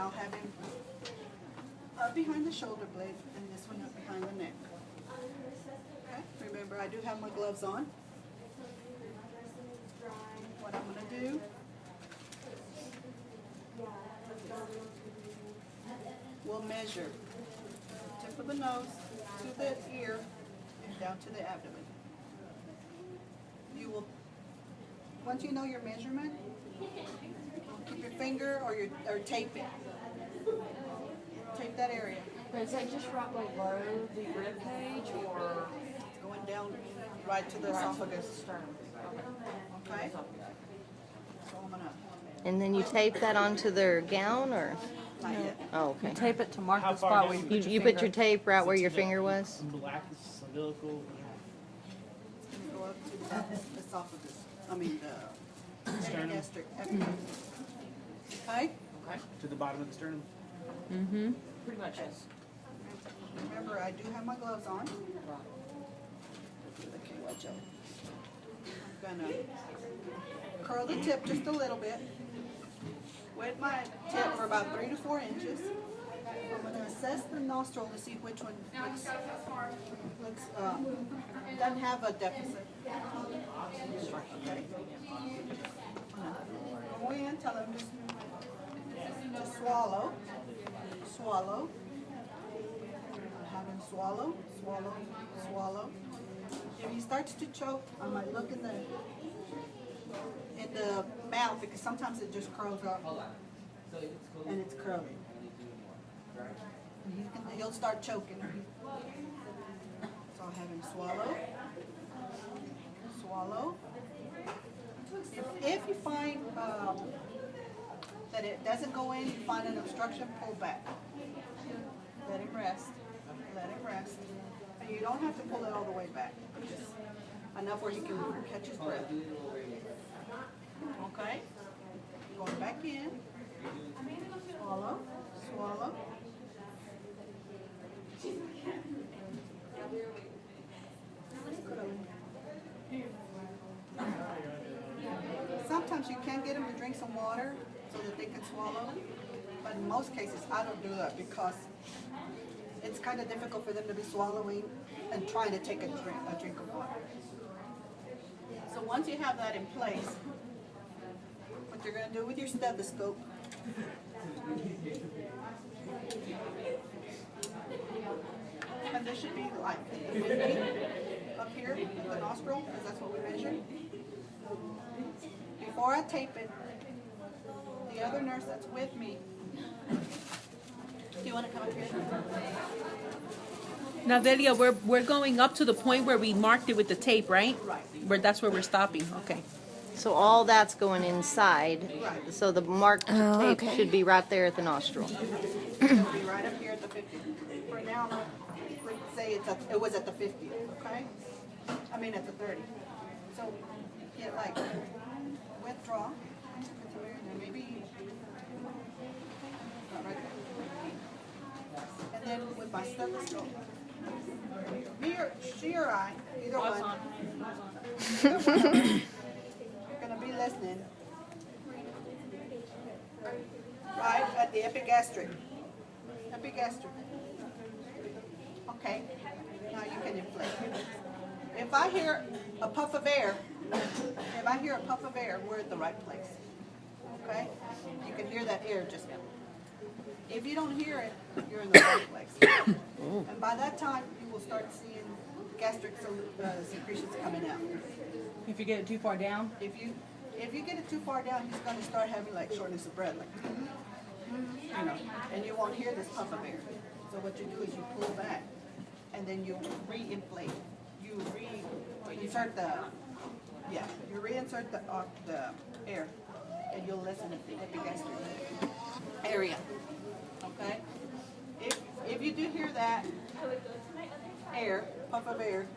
I'll have him up behind the shoulder blade and this one up behind the neck. Okay, remember I do have my gloves on. What I'm going to do, we'll measure the tip of the nose to the ear and down to the abdomen. You will, once you know your measurement, keep your finger or tape it. Tape that area. Is that just right below the rib cage or Going down right to the esophagus. sternum? Okay? So I'm gonna, And then you tape that onto their gown, or? not yet. Oh, okay. Tape it to mark How the far spot down? where you You put put your finger. tape right where your finger was? Umbilicus, umbilical. It's gonna go up to the esophagus. I mean, the Sternum. gastric. Okay? Okay. To the bottom of the sternum. Mm-hmm. Pretty much, yes. Remember, I do have my gloves on. Okay, watch out. I'm gonna curl the tip just a little bit. Wet my tip for about 3 to 4 inches. I'm gonna assess the nostril to see which one doesn't have a deficit. Okay? Go in, tell him just swallow. Swallow. Have him swallow, swallow, swallow. If he starts to choke, I might look in the mouth because sometimes it just curls up and it's curly. And he'll start choking. So I'll have him swallow, swallow. If you find that it doesn't go in, you find an obstruction, pull back. Let him rest. Let him rest. And you don't have to pull it all the way back. Just enough where he can catch his breath. Okay? Going back in. Swallow. Swallow. Sometimes you can get them to drink some water so that they can swallow. But in most cases, I don't do that because it's kind of difficult for them to be swallowing and trying to take a drink of water. So once you have that in place, what you're going to do with your stethoscope, and this should be like up here, the nostril, because that's what we measured. Before I tape it, the other nurse that's with me, do you want to come up here? Now, Delia, we're going up to the point where we marked it with the tape, right? Right. That's where we're stopping. Okay. So all that's going inside. Right. So the marked tape okay. should be right there at the nostril. It'll be right up here at the 50. For now, let's say it was at the 50, okay? I mean at the 30. So, yeah, like, withdraw. And maybe, right there. And then with my stethoscope, she or I, either one. Either one of us, you're going to be listening. Right at the epigastric. Epigastric. Okay. Now you can inflate. If I hear a puff of air, we're at the right place. Okay? You can hear that air just now. If you don't hear it, you're in the wrong place. And by that time, you will start seeing gastric secretions coming out. If you get it too far down? If you get it too far down, he's going to start having like shortness of breath, like, you know, and you won't hear this puff of air. So what you do is you pull back, and then you re-inflate. You reinsert the air, and you'll listen at the epigastric area. Okay. If you do hear that air, puff of air,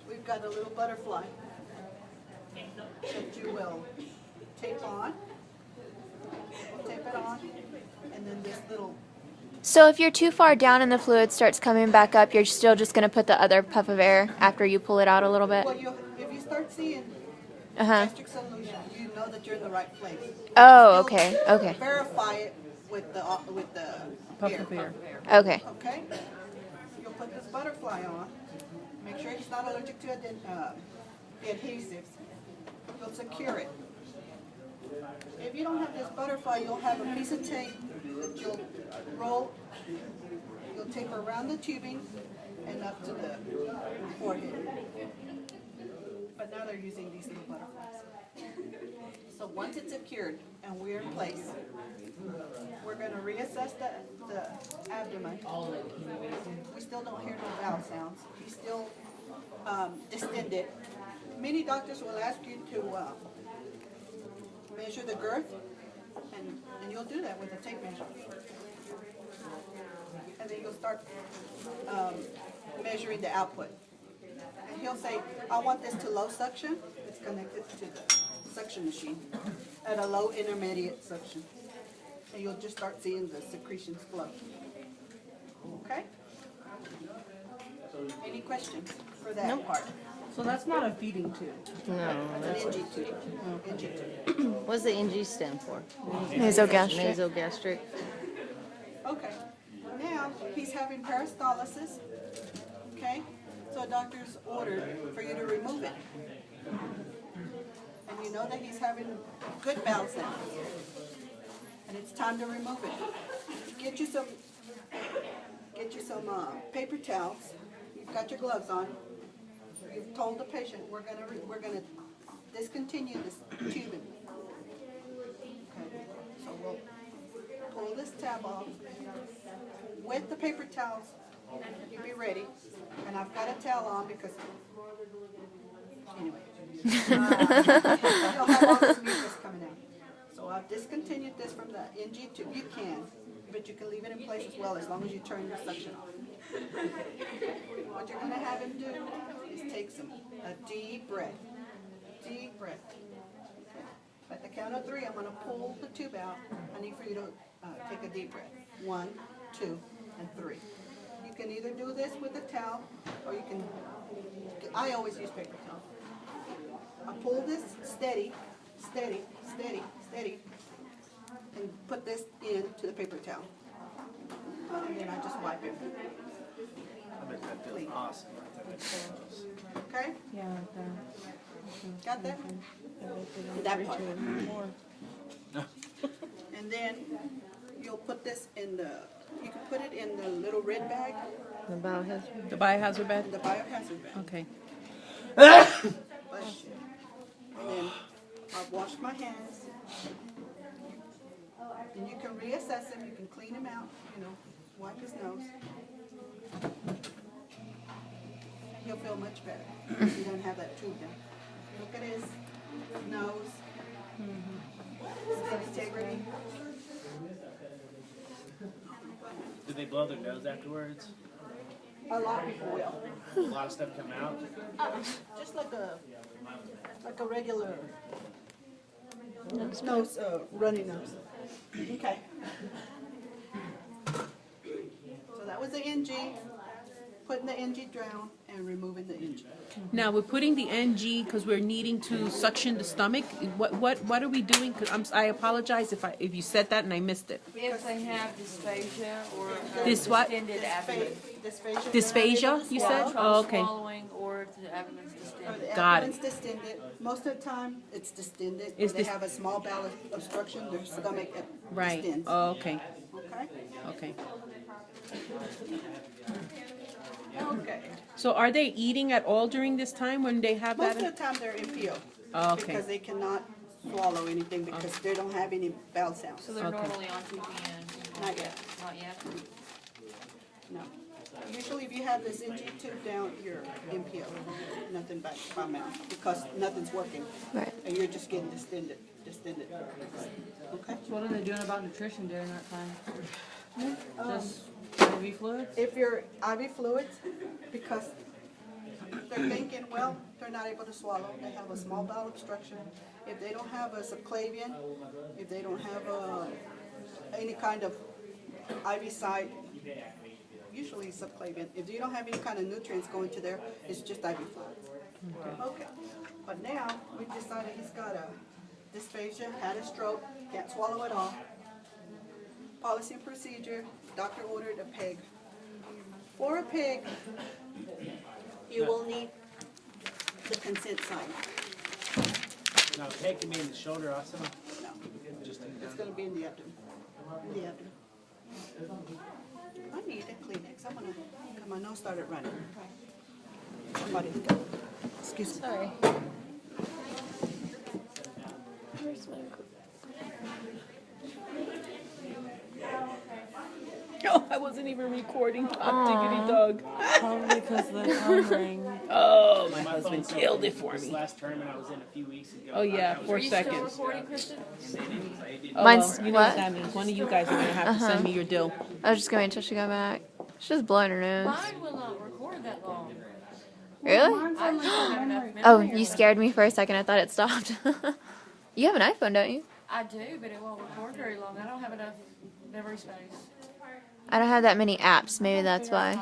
we've got a little butterfly that you will tape on. Tape it on, and then this little. So if you're too far down and the fluid starts coming back up, you're still just going to put the other puff of air after you pull it out a little bit? Well, if you start seeing gastric solution, you know that you're in the right place. Oh, Still okay, okay, Verify it with the Puff air. of air. okay. Okay? You'll put this butterfly on. Make sure it's not allergic to adhesives. You'll secure it. If you don't have this butterfly, you'll have a piece of tape that you'll roll. You'll tape around the tubing and up to the forehead. But now they're using these little butterflies. So once it's secured and we're in place, we're going to reassess the abdomen. We still don't hear no vowel sounds. He's still distended. Many doctors will ask you to measure the girth, and you'll do that with a tape measure. And then you'll start measuring the output. And he'll say, I want this to low suction. It's connected to the suction machine at a low intermediate suction. And you'll just start seeing the secretions flow. Okay? Any questions for that part? So that's not a feeding tube. No. It's an NG tube. NG tube. What does the NG stand for? Nasogastric. Nasogastric. Okay. Now, he's having peristalsis. Okay? So a doctor's ordered for you to remove it. And you know that he's having good bowel sounds. And it's time to remove it. Get you some paper towels. You've got your gloves on. You've told the patient we're gonna discontinue this tubing. Okay. So we'll pull this tab off with the paper towels. You be ready. And I've got a towel on because anyway. You'll have all this mucus coming out. So I've discontinued this from the NG tube. You can, but you can leave it in place as well as long as you turn your suction off. What you're going to have him do is take a deep breath. Deep breath. Okay. At the count of 3, I'm going to pull the tube out. I need for you to take a deep breath. 1, 2, and 3. You can either do this with a towel, or you can, I always use paper towel. I pull this steady, steady, steady, steady, and put this into the paper towel. And then I just wipe it. I bet that feels awesome. Okay? Yeah, like that. Got that? That part. And then you'll put this in you can put it in the little red bag, The biohazard. The biohazard bed? the biohazard bag. Okay. Bless you. And then I've washed my hands. And you can reassess him, you can clean him out, wipe his nose. He'll feel much better if you don't have that tube down. Look at his nose, skin integrity. Do they blow their nose afterwards? A lot of people will. A lot of stuff come out. Just like a regular nose, runny nose. Okay. So that was the NG, putting the NG down and removing the NG. Now we're putting the NG because we're needing to suction the stomach. What are we doing? Because I apologize if you said that and I missed it. If they have dysphagia or This what? distended abdomen. Dysphagia, you said? Oh, okay. Swallowing or if the abdomen's distended. The Got it. abdomen's distended. Most of the time, it's distended. Is They this- have a small bowel obstruction, their stomach Right. distends. Oh, okay. Okay? Okay. Okay. So are they eating at all during this time when they have Most of that? the time, they're NPO. Oh, okay. Because they cannot swallow anything because they don't have any bowel sounds. So they're Okay. normally on TPN? Not yet. Not yet? No. Usually if you have this NG tube down, you're NPO, nothing back by mouth, because nothing's working. Right. And you're just getting distended. Okay? So what are they doing about nutrition during that time? Just IV fluids? If you're IV fluids, because they're thinking, well, they're not able to swallow, they have a small bowel obstruction. If they don't have a subclavian, if they don't have any kind of IV site, usually subclavian. If you don't have any kind of nutrients going to there, it's just IV fluids. Okay. But now, we've decided he's got a dysphagia, had a stroke, can't swallow at all. Policy and procedure, doctor ordered a peg. For a peg, you will need the consent sign. Now, peg can be in the shoulder also. No, Just in it's gonna be in the abdomen. In the abdomen. I need a Kleenex. I'm gonna, cause my nose started running. Somebody, excuse me. Sorry. Oh, I wasn't even recording. Diggity dog. Probably because the phone rang. Oh, my My husband phone killed it sucked. for This me. last tournament I was in a few weeks ago. Oh yeah, I was 4 seconds. recording, Kristen? Oh, Mine's you know what? what that means. One of you guys are gonna have to send me your deal. I was just going to wait until she got back. She's just blowing her nose. Mine will not record that long. Really? Mine's I on just don't have enough memory. Oh, or you something. scared me for a second. I thought it stopped. You have an iPhone, don't you? I do, but it won't record very long. I don't have enough memory space. I don't have that many apps. Maybe that's why.